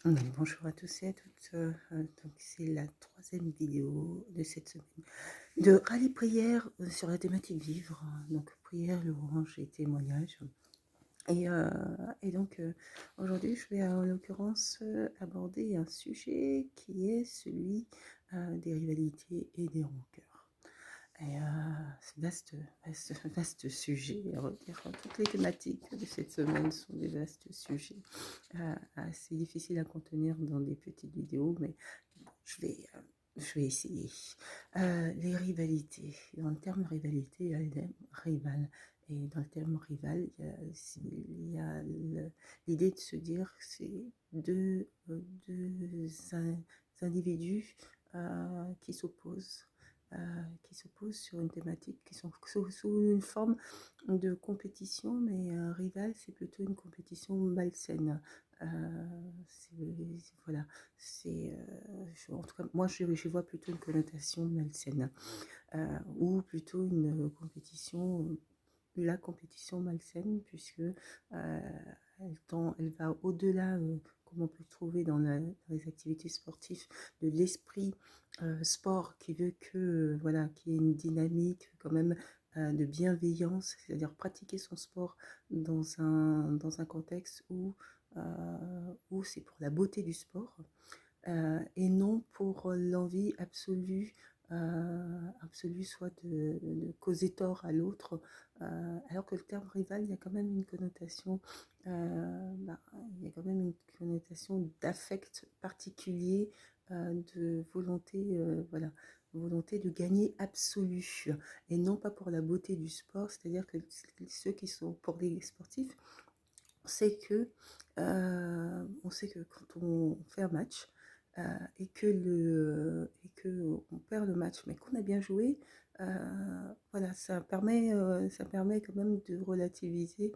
Bonjour à tous et à toutes. Donc c'est la troisième vidéo de cette semaine de rallye prière sur la thématique vivre. Donc prière, louange et témoignage. Et, euh, et donc aujourd'hui, je vais en l'occurrence aborder un sujet qui est celui des rivalités et des rancœurs. Et c'est vaste sujet. On va dire, toutes les thématiques de cette semaine sont des vastes sujets, assez difficiles à contenir dans des petites vidéos, mais bon, je vais essayer. Les rivalités. Dans le terme rivalité, il y a le terme rival. Et dans le terme rival, il y a l'idée de se dire que c'est deux individus qui s'opposent sur une thématique, qui sont sous une forme de compétition, mais rival, c'est plutôt une compétition malsaine. Voilà, en tout cas, moi, je vois plutôt une connotation malsaine, ou plutôt une compétition, la compétition malsaine, puisque elle va au-delà, comme on peut le trouver dans les activités sportives, de l'esprit sport qui veut que, voilà, qu'il y ait une dynamique quand même de bienveillance, c'est-à-dire pratiquer son sport dans un contexte où c'est pour la beauté du sport, et non pour l'envie absolue soit de causer tort à l'autre, alors que le terme rival, il y a quand même une connotation, il y a quand même une connotation d'affect particulier, de volonté, voilà, volonté de gagner absolue, et non pas pour la beauté du sport, c'est-à-dire que ceux qui sont pour les sportifs, on sait que quand on fait un match, et que on perd le match, mais qu'on a bien joué, voilà, ça permet quand même de relativiser,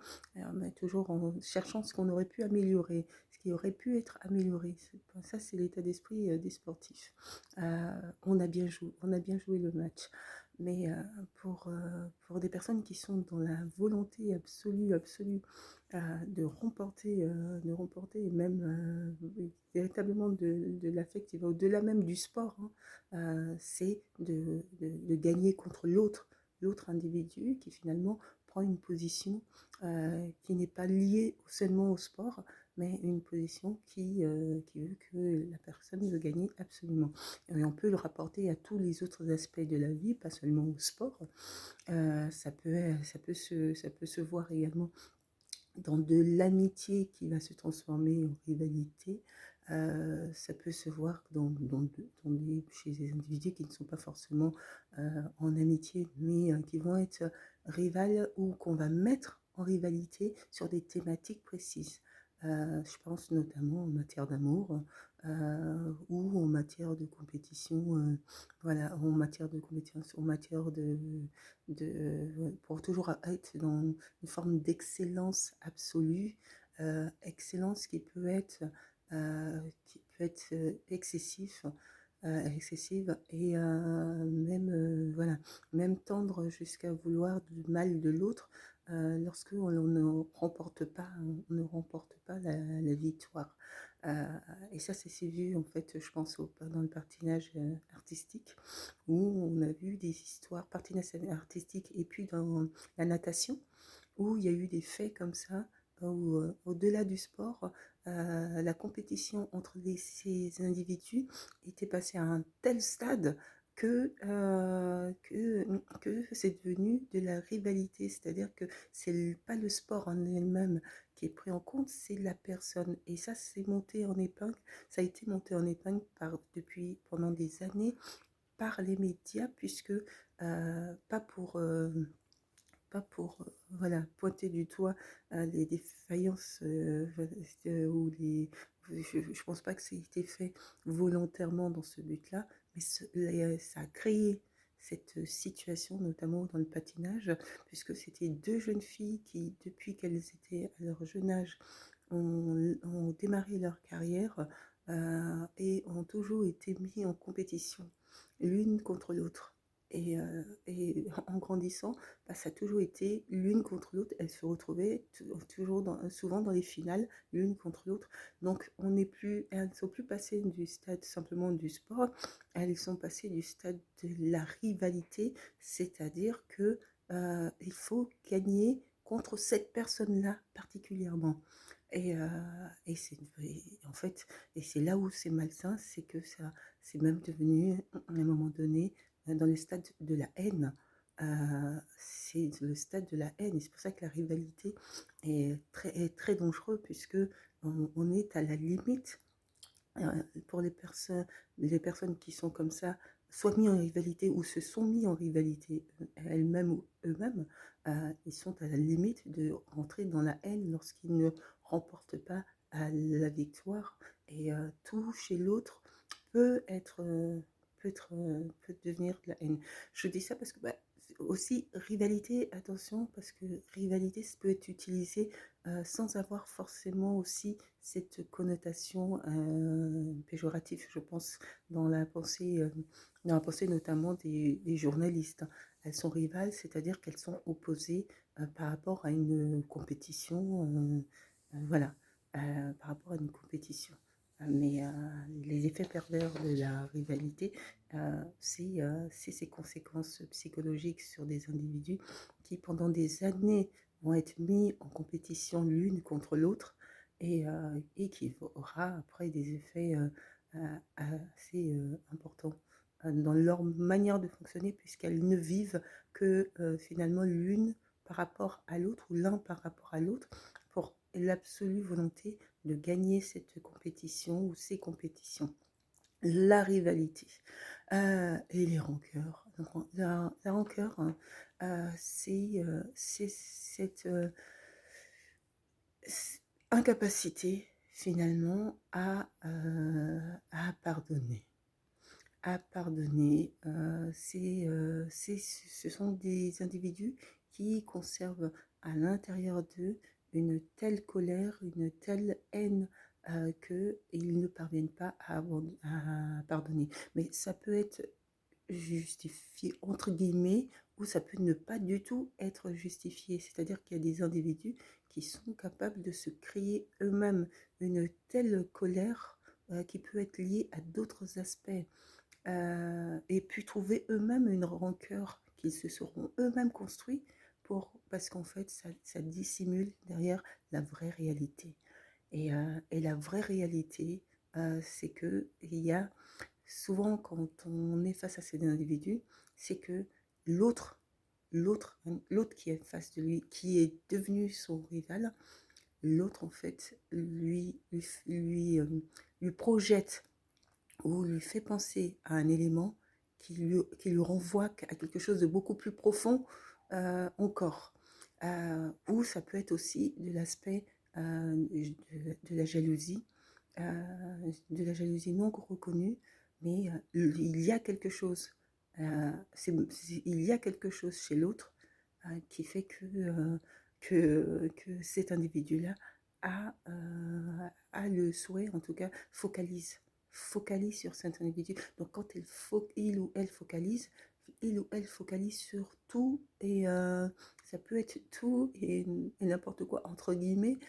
mais toujours en cherchant ce qu'on aurait pu améliorer, ce qui aurait pu être amélioré. Ça, c'est l'état d'esprit des sportifs. On a bien joué le match. Mais pour des personnes qui sont dans la volonté absolue, de remporter, et même oui, véritablement de l'affect qui va au-delà même du sport, hein, c'est de gagner contre l'autre individu qui finalement prend une position qui n'est pas liée seulement au sport, mais une position qui veut que la personne veut gagner absolument. Et on peut le rapporter à tous les autres aspects de la vie, pas seulement au sport. Ça peut se voir également dans de l'amitié qui va se transformer en rivalité. Ça peut se voir chez des individus qui ne sont pas forcément en amitié, mais qui vont être rivales ou qu'on va mettre en rivalité sur des thématiques précises. Je pense notamment en matière d'amour, ou en matière de compétition, voilà, en matière de compétition, en matière pour toujours être dans une forme d'excellence absolue, excellence qui peut être excessive, et même, voilà, même tendre jusqu'à vouloir du mal de l'autre, lorsque on ne remporte pas la victoire. Euh, et ça, c'est vu, en fait, je pense, dans le patinage artistique, où on a vu des histoires, patinage artistique, et puis dans la natation, où il y a eu des faits comme ça, où au-delà du sport, la compétition entre ces individus était passée à un tel stade que c'est devenu de la rivalité, c'est-à-dire que c'est pas le sport en elle-même qui est pris en compte, c'est la personne. Et ça, ça a été monté en épingle pendant des années par les médias, puisque pas pour voilà, pointer du doigt les défaillances, ou les. Je ne pense pas que ça ait été fait volontairement dans ce but-là, mais ça a créé cette situation, notamment dans le patinage, puisque c'était deux jeunes filles qui, depuis qu'elles étaient à leur jeune âge, ont démarré leur carrière, et ont toujours été mis en compétition, l'une contre l'autre. Et en grandissant, bah, ça a toujours été l'une contre l'autre. Elles se retrouvaient toujours souvent dans les finales, l'une contre l'autre. Donc, elles ne sont plus passées du stade simplement du sport, elles sont passées du stade de la rivalité, c'est-à-dire que il faut gagner contre cette personne-là particulièrement. Et, euh, en fait, et c'est là où c'est malsain, c'est que ça, c'est même devenu, à un moment donné, dans le stade de la haine. C'est le stade de la haine. Et c'est pour ça que la rivalité est très dangereux, puisque on est à la limite pour les personnes qui sont comme ça, soit mis en rivalité ou se sont mis en rivalité elles-mêmes ou eux-mêmes, ils sont à la limite de rentrer dans la haine lorsqu'ils ne remportent pas la victoire. Et tout chez l'autre peut être, peut devenir de la haine. Je dis ça parce que bah, aussi rivalité, attention, parce que rivalité, ça peut être utilisé sans avoir forcément aussi cette connotation péjorative, je pense, dans la pensée notamment des journalistes. Elles sont rivales, c'est-à-dire qu'elles sont opposées par rapport à une compétition, voilà, par rapport à une compétition. Mais les effets pervers de la rivalité, c'est ses conséquences psychologiques sur des individus qui, pendant des années, vont être mis en compétition l'une contre l'autre et qui aura après des effets assez importants dans leur manière de fonctionner puisqu'elles ne vivent que finalement l'une par rapport à l'autre ou l'un par rapport à l'autre pour l'absolue volonté de gagner cette compétition ou ces compétitions. La rivalité et les rancœurs. La rancœur, hein, c'est cette incapacité finalement à pardonner. À pardonner, ce sont des individus qui conservent à l'intérieur d'eux une telle colère, une telle haine qu'ils ne parviennent pas à pardonner. Mais ça peut être justifié entre guillemets ou ça peut ne pas du tout être justifié. C'est-à-dire qu'il y a des individus qui sont capables de se créer eux-mêmes une telle colère qui peut être liée à d'autres aspects et puis trouver eux-mêmes une rancœur qu'ils se seront eux-mêmes construits parce qu'en fait ça dissimule derrière la vraie réalité. Et la vraie réalité, c'est que il y a souvent quand on est face à ces individus, c'est que l'autre, l'autre qui est face de lui, qui est devenu son rival, l'autre en fait lui projette ou lui fait penser à un élément qui lui renvoie à quelque chose de beaucoup plus profond encore. Ou ça peut être aussi de l'aspect de la jalousie, non reconnue, mais il y a quelque chose. Il y a quelque chose chez l'autre qui fait que cet individu-là a le souhait, en tout cas, focalise sur cet individu. Donc quand il ou elle focalise sur tout et ça peut être tout et n'importe quoi entre guillemets.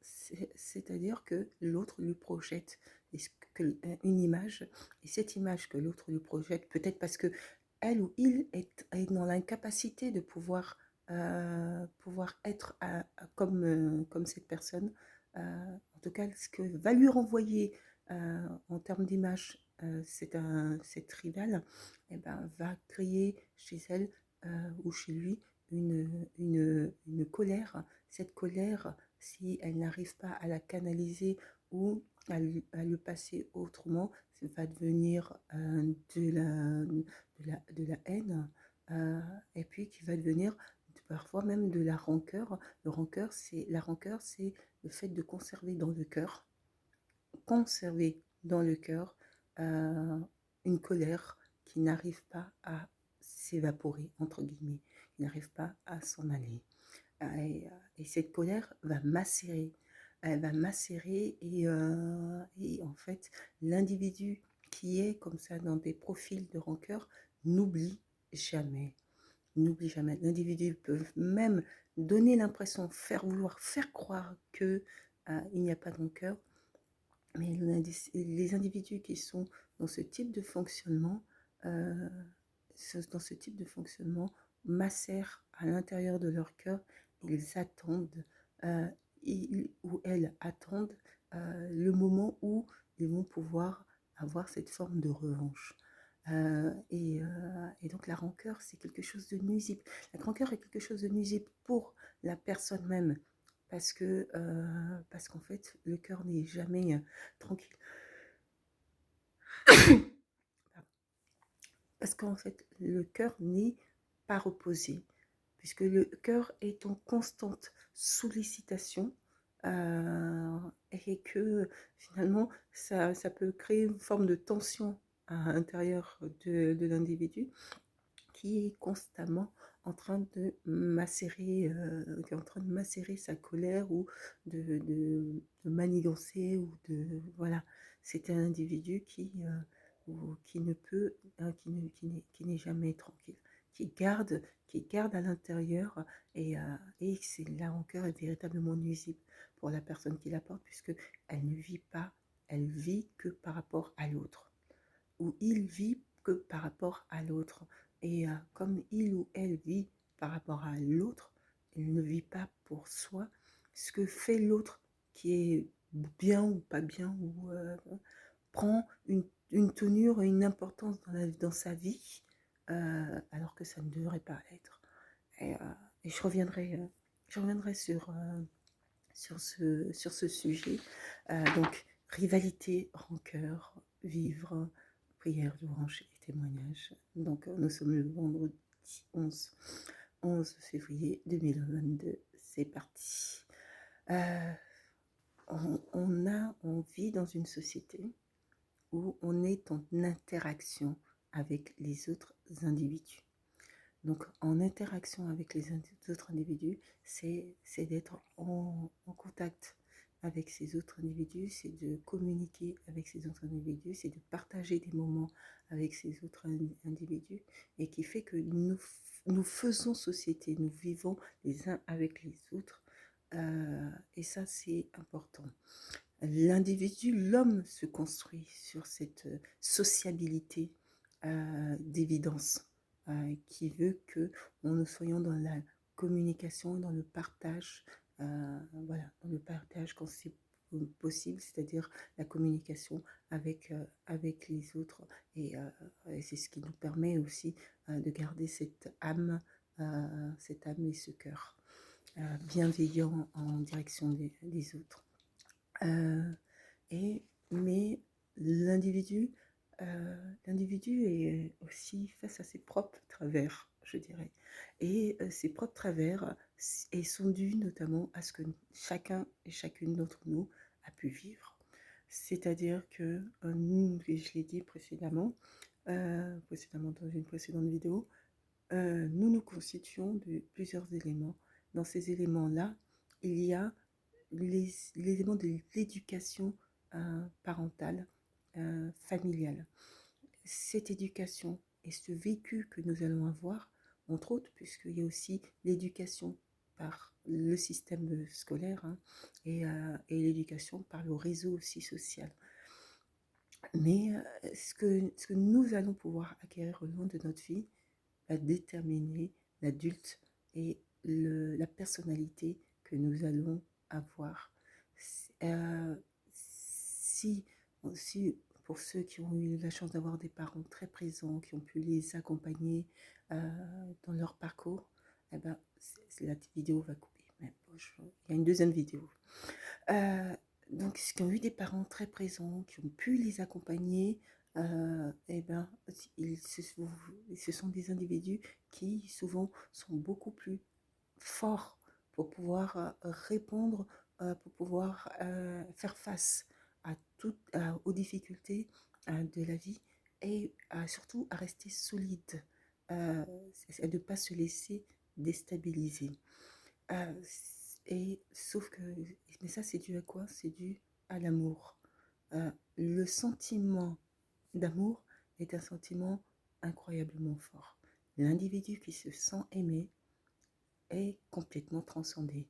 C'est-à-dire que l'autre lui projette une image et cette image que l'autre lui projette, peut-être parce que elle ou il est dans l'incapacité de pouvoir être comme cette personne. En tout cas, ce que va lui renvoyer en termes d'image cette rivale, eh ben, va créer chez elle ou chez lui une colère. Cette colère, si elle n'arrive pas à la canaliser ou à le passer autrement, va devenir de la haine et puis qui va devenir parfois même de la rancœur. La rancœur, c'est le fait de conserver dans le cœur une colère qui n'arrive pas à s'évaporer, entre guillemets, qui n'arrive pas à s'en aller. Et cette colère va macérer. Elle va macérer et en fait, l'individu qui est comme ça dans des profils de rancœur n'oublie jamais. N'oublie jamais. L'individu peut même donner l'impression, vouloir faire croire que il n'y a pas de rancœur, mais les individus qui sont dans ce type de fonctionnement, euh, dans ce type de fonctionnement, macèrent à l'intérieur de leur cœur, ils attendent, euh, ils ou elles attendent le moment où ils vont pouvoir avoir cette forme de revanche. Et donc la rancœur, c'est quelque chose de nuisible. La rancœur est quelque chose de nuisible pour la personne même, parce qu'en fait, le cœur n'est jamais tranquille. Parce qu'en fait, le cœur n'est pas reposé, puisque le cœur est en constante sollicitation, et que finalement, ça peut créer une forme de tension à l'intérieur de l'individu qui est constamment en train de macérer, qui est en train de macérer sa colère ou de manigancer ou de voilà. C'est un individu qui ne peut, qui n'est jamais tranquille, qui garde à l'intérieur et c'est la rancœur est véritablement nuisible pour la personne qui la porte puisque elle ne vit pas, elle vit que par rapport à l'autre ou il vit que par rapport à l'autre. Et comme il ou elle vit par rapport à l'autre, il ne vit pas pour soi ce que fait l'autre qui est bien ou pas bien, ou prend une tournure et une importance dans sa vie, alors que ça ne devrait pas être. Et, et je reviendrai sur ce sujet. Donc, rivalité, rancœur, vivre, prière, louange et témoignage. Donc, nous sommes le vendredi 11 février 2022. C'est parti. On vit dans une société où on est en interaction avec les autres individus. Donc, en interaction avec les autres individus, c'est d'être en contact avec ces autres individus, c'est de communiquer avec ces autres individus, c'est de partager des moments avec ces autres individus, et qui fait que nous faisons société, nous vivons les uns avec les autres, et ça, c'est important. L'individu, l'homme se construit sur cette sociabilité d'évidence qui veut que nous soyons dans la communication, dans le partage, voilà, dans le partage quand c'est possible, c'est-à-dire la communication avec les autres. Et c'est ce qui nous permet aussi de garder cette âme et ce cœur bienveillant en direction des autres. Mais l'individu, est aussi face à ses propres travers, je dirais. Et ces propres travers sont dus notamment à ce que chacun et chacune d'entre nous a pu vivre. C'est-à-dire que nous, et je l'ai dit précédemment dans une précédente vidéo, nous nous constituons de plusieurs éléments. Dans ces éléments-là, il y a les éléments de l'éducation parentale, familiale. Cette éducation et ce vécu que nous allons avoir, entre autres, puisqu'il y a aussi l'éducation par le système scolaire, et l'éducation par le réseau aussi social. Mais ce que nous allons pouvoir acquérir au long de notre vie va déterminer l'adulte et la personnalité que nous allons avoir. Si, si pour ceux qui ont eu la chance d'avoir des parents très présents, qui ont pu les accompagner dans leur parcours, eh ben, la vidéo va couper. Mais bon, il y a une deuxième vidéo. Donc, ceux qui ont eu des parents très présents, qui ont pu les accompagner, eh ben, ce sont des individus qui souvent sont beaucoup plus forts pour pouvoir répondre, pour pouvoir faire face aux difficultés de la vie, et surtout à rester solide, à ne pas se laisser déstabiliser. Sauf que, mais ça c'est dû à quoi? C'est dû à l'amour. Le sentiment d'amour est un sentiment incroyablement fort. L'individu qui se sent aimé est complètement transcendé.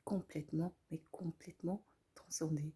Complètement, mais complètement transcendé.